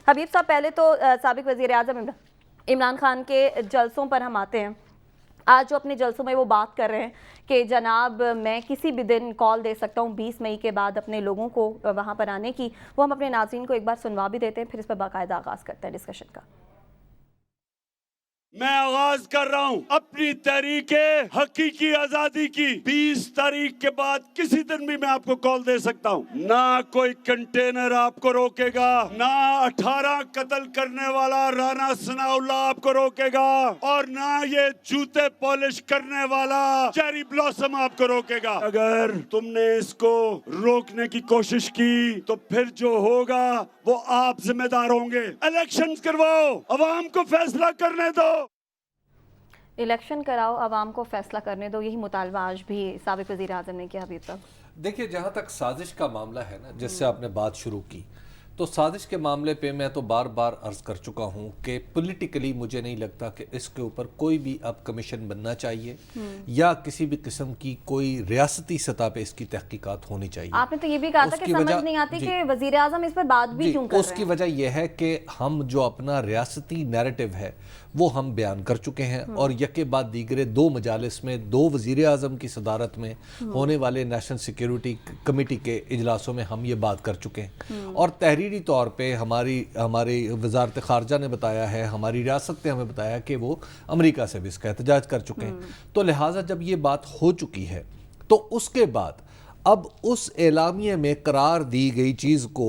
حبیب صاحب، پہلے تو سابق وزیر اعظم عمران خان کے جلسوں پر ہم آتے ہیں. آج جو اپنے جلسوں میں وہ بات کر رہے ہیں کہ جناب میں کسی بھی دن کال دے سکتا ہوں 20 مئی کے بعد اپنے لوگوں کو وہاں پر آنے کی. وہ ہم اپنے ناظرین کو ایک بار سنوا بھی دیتے ہیں، پھر اس پر باقاعدہ آغاز کرتے ہیں ڈسکشن کا. میں آغاز کر رہا ہوں اپنی تحریک حقیقی آزادی کی. 20 تاریخ کے بعد کسی دن بھی میں آپ کو کال دے سکتا ہوں. نہ کوئی کنٹینر آپ کو روکے گا، نہ 18 قتل کرنے والا رانا ثناء اللہ آپ کو روکے گا، اور نہ یہ جوتے پالش کرنے والا چیری بلاسم آپ کو روکے گا. اگر تم نے اس کو روکنے کی کوشش کی تو پھر جو ہوگا وہ آپ ذمہ دار ہوں گے. الیکشن کرواؤ، عوام کو فیصلہ کرنے دو. الیکشن کراؤ، عوام کو فیصلہ کرنے دو، یہی مطالبہ آج بھی سابق وزیر اعظم نے کیا. حبیب صاحب دیکھیے، جہاں تک سازش کا معاملہ ہے نا، جس سے آپ نے بات شروع کی، تو سازش کے معاملے پہ میں تو بار بار عرض کر چکا ہوں کہ پولیٹیکلی مجھے نہیں لگتا کہ اس کے اوپر کوئی بھی اب کمیشن بننا چاہیے یا کسی بھی قسم کی کوئی ریاستی سطح پہ اس کی تحقیقات ہونی چاہیے. آپ نے تو یہ بھی کہا تھا کہ سمجھ نہیں آتی کہ وزیر اعظم اس پر بات بھی کیوں کر رہے ہیں. اس کی وجہ یہ ہے کہ ہم جو اپنا ریاستی نیریٹو ہے وہ ہم بیان کر چکے ہیں، اور یکے بعد دیگرے 2 مجالس میں 2 وزیر اعظم کی صدارت میں ہونے والے نیشنل سیکیورٹی کمیٹی کے اجلاسوں میں ہم یہ بات کر چکے ہیں. اور تحریری طور پہ ہماری وزارت خارجہ نے بتایا ہے، ہماری ریاست نے ہمیں بتایا کہ وہ امریکہ سے بھی اس کا احتجاج کر چکے ہیں. تو لہٰذا جب یہ بات ہو چکی ہے تو اس کے بعد اب اس اعلامیے میں قرار دی گئی چیز کو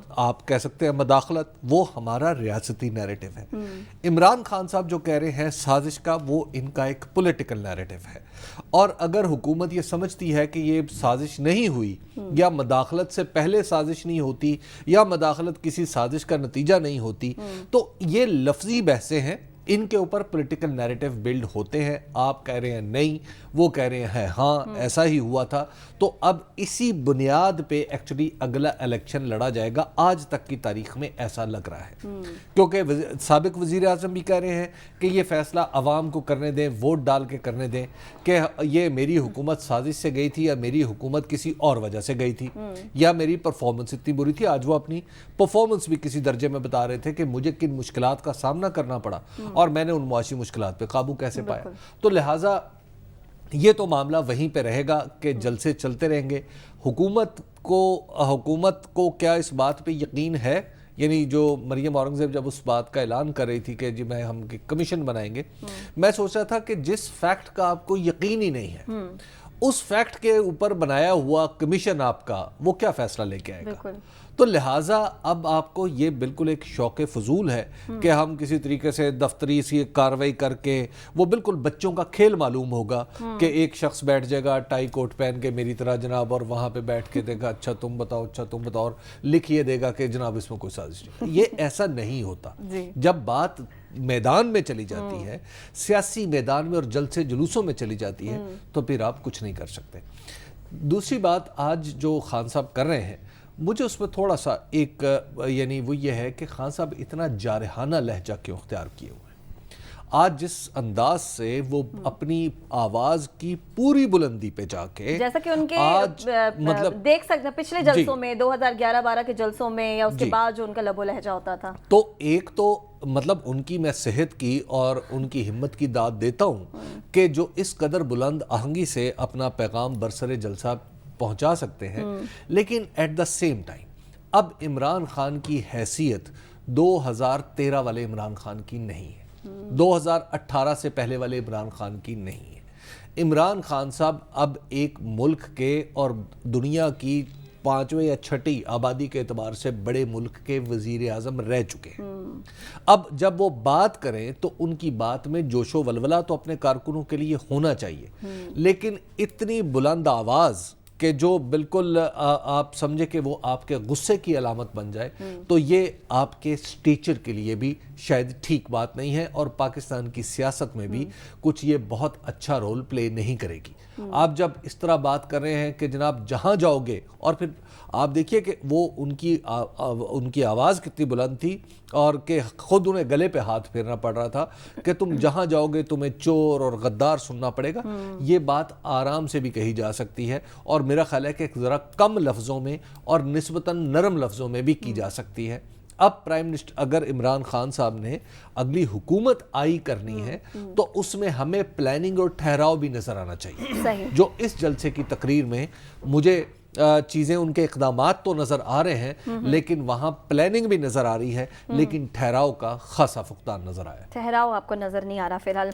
آپ کہہ سکتے ہیں مداخلت، وہ ہمارا ریاستی نیریٹو ہے. عمران خان صاحب جو کہہ رہے ہیں سازش کا، وہ ان کا ایک پولیٹیکل نیریٹو ہے. اور اگر حکومت یہ سمجھتی ہے کہ یہ سازش نہیں ہوئی، یا مداخلت سے پہلے سازش نہیں ہوتی، یا مداخلت کسی سازش کا نتیجہ نہیں ہوتی، تو یہ لفظی بحثیں ہیں، ان کے اوپر پولیٹیکل نیریٹو بلڈ ہوتے ہیں. آپ کہہ رہے ہیں نہیں، وہ کہہ رہے ہیں ہاں ایسا ہی ہوا تھا. تو اب اسی بنیاد پہ ایکچولی اگلا الیکشن لڑا جائے گا. آج تک کی تاریخ میں ایسا لگ رہا ہے، کیونکہ سابق وزیر اعظم بھی کہہ رہے ہیں کہ یہ فیصلہ عوام کو کرنے دیں، ووٹ ڈال کے کرنے دیں کہ یہ میری حکومت سازش سے گئی تھی یا میری حکومت کسی اور وجہ سے گئی تھی، یا میری پرفارمنس اتنی بری تھی. آج وہ اپنی پرفارمنس بھی کسی درجے میں بتا رہے تھے کہ مجھے کن مشکلات کا سامنا کرنا پڑا اور میں نے ان معاشی مشکلات پہ قابو کیسے پایا. تو لہٰذا یہ تو معاملہ وہیں پہ رہے گا کہ جلسے چلتے رہیں گے. حکومت کو کیا اس بات پہ یقین ہے، یعنی جو مریم اورنگزیب جب اس بات کا اعلان کر رہی تھی کہ جی ہم کمیشن بنائیں گے، میں سوچ رہا تھا کہ جس فیکٹ کا آپ کو یقین ہی نہیں ہے، اس فیکٹ کے اوپر بنایا ہوا کمیشن آپ کا وہ کیا فیصلہ لے کے آئے گا. تو لہٰذا اب آپ کو یہ بالکل ایک شوق فضول ہے کہ ہم کسی طریقے سے دفتری سی کاروائی کر کے، وہ بالکل بچوں کا کھیل معلوم ہوگا کہ ایک شخص بیٹھ جائے گا ٹائی کوٹ پہن کے میری طرح جناب، اور وہاں پہ بیٹھ کے دے گا اچھا تم بتاؤ، اچھا تم بتاؤ، اور لکھیے دے گا کہ جناب اس میں کوئی سازش نہیں. یہ ایسا نہیں ہوتا. جب بات میدان میں چلی جاتی ہے، سیاسی میدان میں اور جلسے جلوسوں میں چلی جاتی ہے، تو پھر آپ کچھ نہیں کر سکتے. دوسری بات آج جو خان صاحب کر رہے ہیں، مجھے اس میں تھوڑا سا ایک یعنی وہ یہ ہے کہ خان صاحب اتنا جارحانہ لہجہ کیوں اختیار کیے ہوئے ہیں. آج جس انداز سے وہ اپنی آواز کی پوری بلندی پہ جا کے، جیسا کہ ان کے مطلب دیکھ سکتے ہیں پچھلے جلسوں میں 2011-12 کے جلسوں میں، یا اس کے بعد جو ان کا لب و لہجہ ہوتا تھا، تو ایک تو مطلب ان کی میں صحت کی اور ان کی ہمت کی داد دیتا ہوں کہ جو اس قدر بلند آہنگی سے اپنا پیغام برسر جلسہ پہنچا سکتے ہیں. لیکن ایٹ دا سیم ٹائم اب عمران خان کی حیثیت 2013 والے عمران خان کی نہیں ہے، 2018 سے پہلے والے عمران خان کی نہیں ہے. عمران خان صاحب اب ایک ملک کے اور دنیا کی 5ویں یا 6ٹھی آبادی کے اعتبار سے بڑے ملک کے وزیر اعظم رہ چکے ہیں. اب جب وہ بات کریں تو ان کی بات میں جوش و ولولہ تو اپنے کارکنوں کے لیے ہونا چاہیے، لیکن اتنی بلند آواز کہ جو بالکل آپ سمجھے کہ وہ آپ کے غصے کی علامت بن جائے، تو یہ آپ کے سٹیچر کے لیے بھی شاید ٹھیک بات نہیں ہے، اور پاکستان کی سیاست میں بھی کچھ یہ بہت اچھا رول پلے نہیں کرے گی. آپ جب اس طرح بات کر رہے ہیں کہ جناب جہاں جاؤ گے، اور پھر آپ دیکھیے کہ وہ ان کی آواز کتنی بلند تھی، اور کہ خود انہیں گلے پہ ہاتھ پھیرنا پڑ رہا تھا کہ تم جہاں جاؤ گے تمہیں چور اور غدار سننا پڑے گا. یہ بات آرام سے بھی کہی جا سکتی ہے، اور میرا خیال ہے کہ ذرا کم لفظوں میں اور نسبتاً نرم لفظوں میں بھی کی جا سکتی ہے. اب پرائم منسٹر اگر عمران خان صاحب نے اگلی حکومت آئی کرنی ہے تو اس میں ہمیں پلاننگ اور ٹھہراؤ بھی نظر آنا چاہیے. صحیح. جو اس جلسے کی تقریر میں مجھے چیزیں ان کے اقدامات تو نظر آ رہے ہیں لیکن وہاں پلاننگ بھی نظر آ رہی ہے لیکن ٹھہراؤ کا خاصا فقدان نظر آیا. ٹھہراؤ آپ کو نظر نہیں آ رہا فی الحال.